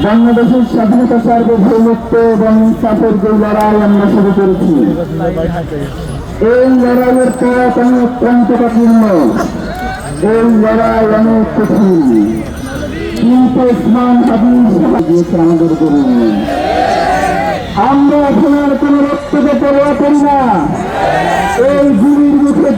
বাংলাদেশের স্বাধীনতা সার্বভৌমত্ব এবং ইনসাফের যে লড়াই আমরা শুরু করেছি, এই লড়াইয়ের পথ অনেক ক্রান্তকাপূর্ণ, এই লড়াই অনেক কঠিন, কিন্তু ইসলাম হাদিস দিয়েছে আমাদের জন্য। আমরা এখন আর কোন রক্তকে পরোয়া করি না। এই গুলির মুখে